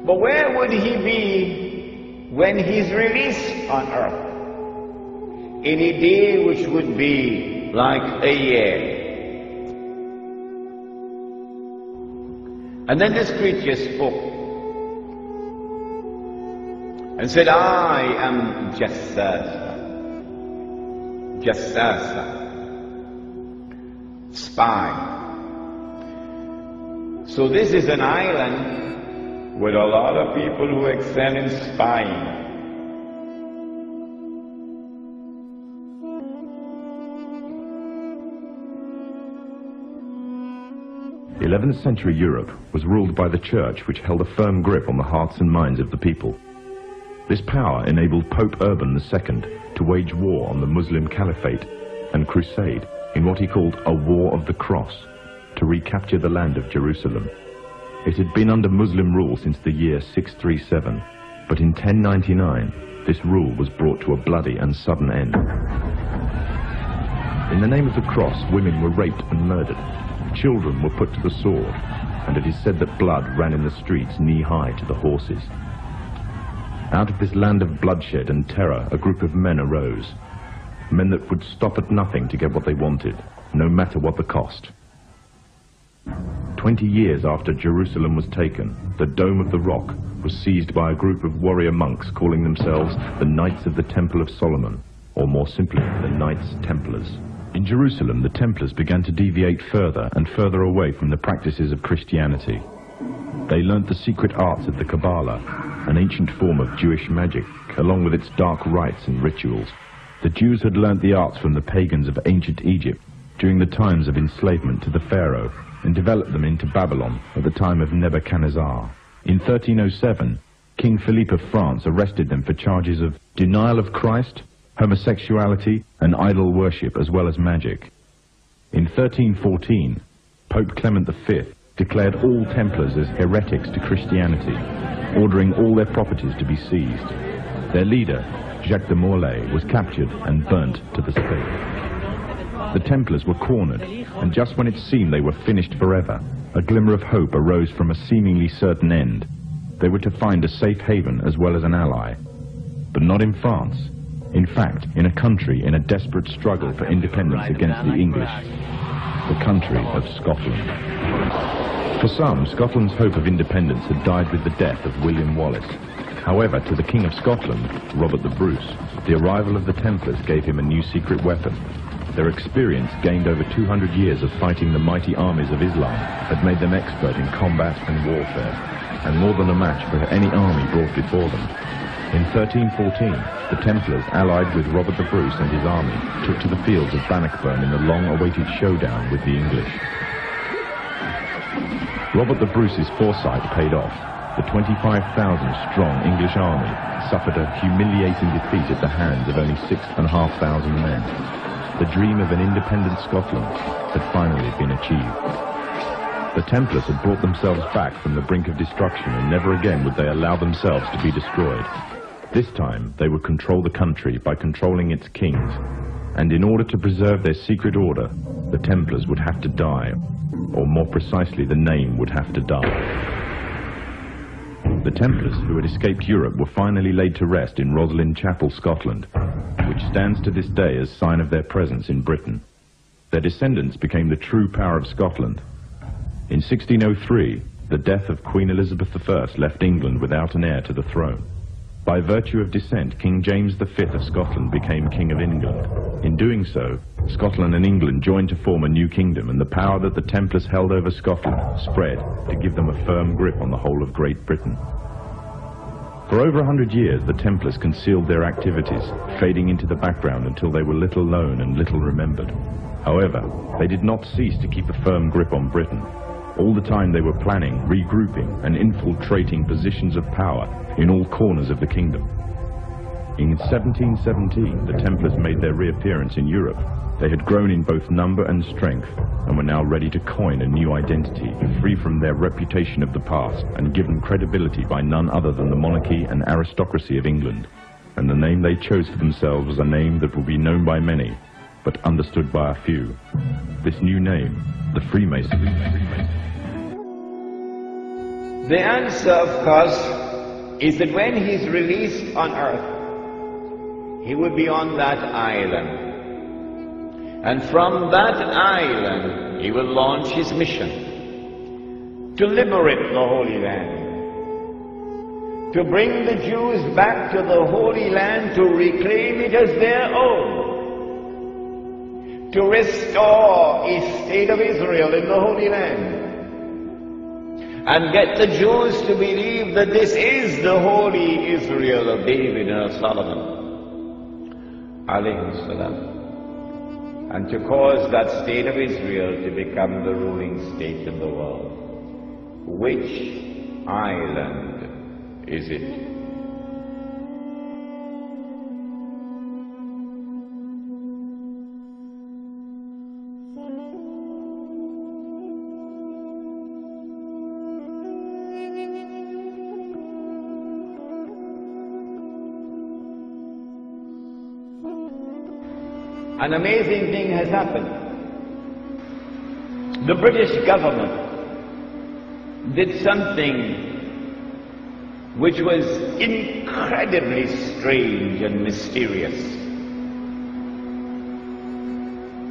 But where would he be when he's released on earth? In a day which would be like a year. And then this creature spoke and said, I am Jassasa, spy. So this is an island with a lot of people who excel in spying. 11th century Europe was ruled by the Church, which held a firm grip on the hearts and minds of the people. This power enabled Pope Urban II to wage war on the Muslim Caliphate and crusade in what he called a War of the Cross, to recapture the land of Jerusalem. It had been under Muslim rule since the year 637, but in 1099 this rule was brought to a bloody and sudden end. In the name of the cross, women were raped and murdered. Children were put to the sword, and it is said that blood ran in the streets knee-high to the horses. Out of this land of bloodshed and terror, a group of men arose. Men that would stop at nothing to get what they wanted, no matter what the cost. 20 years after Jerusalem was taken, the Dome of the Rock was seized by a group of warrior monks calling themselves the Knights of the Temple of Solomon, or more simply, the Knights Templars. In Jerusalem, the Templars began to deviate further and further away from the practices of Christianity. They learnt the secret arts of the Kabbalah, an ancient form of Jewish magic, along with its dark rites and rituals. The Jews had learnt the arts from the pagans of ancient Egypt during the times of enslavement to the Pharaoh, and developed them into Babylon at the time of Nebuchadnezzar. In 1307, King Philippe of France arrested them for charges of denial of Christ, homosexuality, and idol worship, as well as magic. In 1314, Pope Clement V declared all Templars as heretics to Christianity, ordering all their properties to be seized. Their leader, Jacques de Molay, was captured and burnt to the stake. The Templars were cornered, and just when it seemed they were finished forever, a glimmer of hope arose from a seemingly certain end. They were to find a safe haven as well as an ally. But not in France. In fact, in a country in a desperate struggle for independence against the English, the country of Scotland. For some, Scotland's hope of independence had died with the death of William Wallace. However, to the King of Scotland, Robert the Bruce, the arrival of the Templars gave him a new secret weapon. Their experience, gained over 200 years of fighting the mighty armies of Islam, had made them expert in combat and warfare, and more than a match for any army brought before them. In 1314, the Templars, allied with Robert the Bruce and his army, took to the fields of Bannockburn in the long-awaited showdown with the English. Robert the Bruce's foresight paid off. The 25,000-strong English army suffered a humiliating defeat at the hands of only 6,500 men. The dream of an independent Scotland had finally been achieved. The Templars had brought themselves back from the brink of destruction, and never again would they allow themselves to be destroyed. This time, they would control the country by controlling its kings, and in order to preserve their secret order, the Templars would have to die, or more precisely, the name would have to die. The Templars, who had escaped Europe, were finally laid to rest in Roslin Chapel, Scotland, which stands to this day as sign of their presence in Britain. Their descendants became the true power of Scotland. In 1603, the death of Queen Elizabeth I left England without an heir to the throne. By virtue of descent, King James V of Scotland became King of England. In doing so, Scotland and England joined to form a new kingdom, and the power that the Templars held over Scotland spread to give them a firm grip on the whole of Great Britain. For over 100 years, the Templars concealed their activities, fading into the background until they were little known and little remembered. However, they did not cease to keep a firm grip on Britain. All the time they were planning, regrouping, and infiltrating positions of power in all corners of the kingdom. In 1717, the Templars made their reappearance in Europe. They had grown in both number and strength, and were now ready to coin a new identity, free from their reputation of the past, and given credibility by none other than the monarchy and aristocracy of England. And the name they chose for themselves was a name that will be known by many, but understood by a few. This new name, the Freemasons. The answer, of course, is that when he's released on earth, he will be on that island. And from that island, he will launch his mission to liberate the Holy Land, to bring the Jews back to the Holy Land, to reclaim it as their own, to restore a state of Israel in the Holy Land, and get the Jews to believe that this is the holy Israel of David and of Solomon, alayhi salam, and to cause that state of Israel to become the ruling state of the world. Which island is it? An amazing thing has happened. The British government did something which was incredibly strange and mysterious.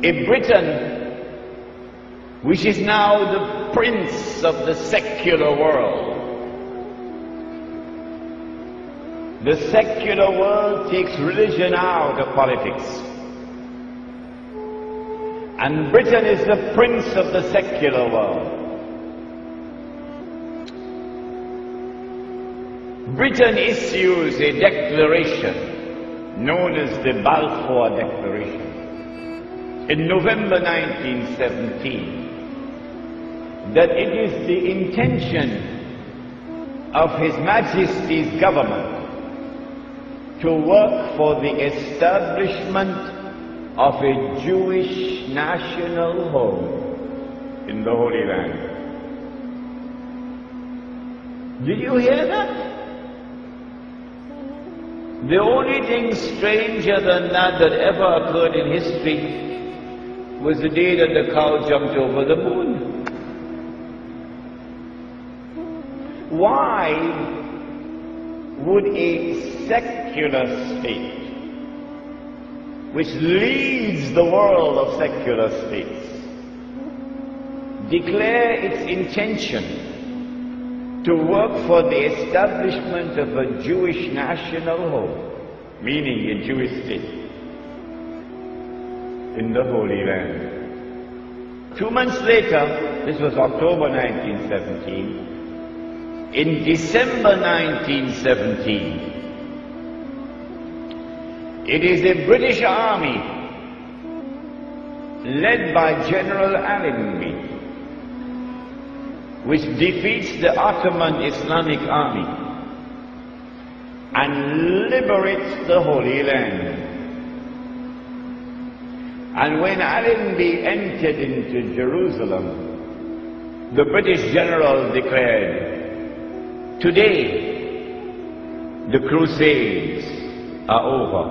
In Britain, which is now the prince of the secular world, the secular world takes religion out of politics. And Britain is the prince of the secular world. Britain issues a declaration known as the Balfour Declaration in November 1917 that it is the intention of His Majesty's government to work for the establishment of a Jewish national home in the Holy Land. Did you hear that? The only thing stranger than that ever occurred in history was the day that the cow jumped over the moon. Why would a secular state, which leads the world of secular states, declare its intention to work for the establishment of a Jewish national home, meaning a Jewish state, in the Holy Land? 2 months later, this was October 1917, in December 1917, it is the British Army, led by General Allenby, which defeats the Ottoman Islamic Army and liberates the Holy Land. And when Allenby entered into Jerusalem, the British general declared, "Today, the Crusades are over."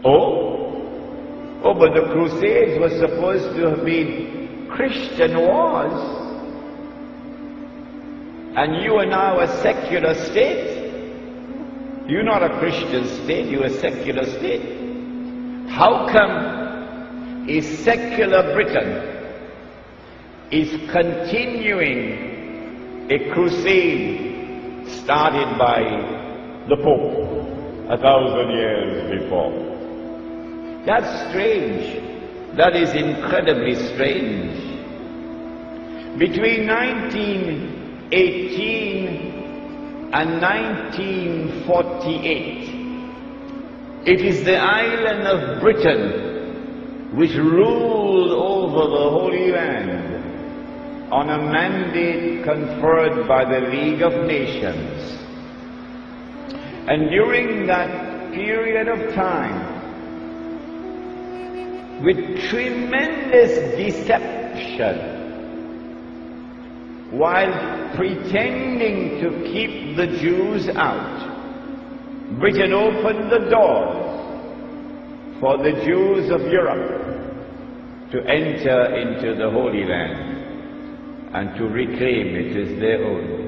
Oh, but the Crusades were supposed to have been Christian wars. And you are now a secular state. You're not a Christian state, you're a secular state. How come a secular Britain is continuing a crusade started by the Pope 1,000 years before? That's strange. That is incredibly strange. Between 1918 and 1948, it is the island of Britain which ruled over the Holy Land on a mandate conferred by the League of Nations. And during that period of time, with tremendous deception, while pretending to keep the Jews out, Britain opened the doors for the Jews of Europe to enter into the Holy Land. and to reclaim it as their own.